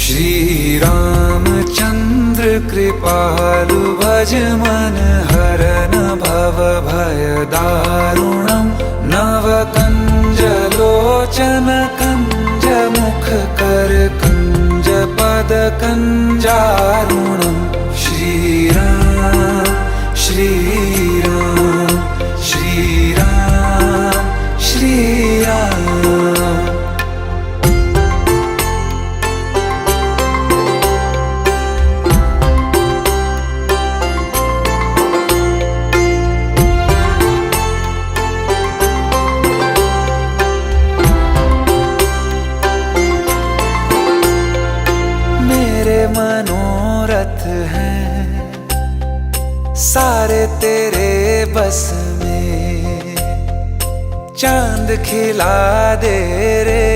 श्री रामचंद्र कृपालु भज मन हरन भव भय दारुणम नव कंज लोचन कंज मुख कर कंज पद कंजारुणम श्री राम श्री राम श्री राम श्री राम। मनोरथ हैं सारे तेरे बस में, चांद खिला दे रे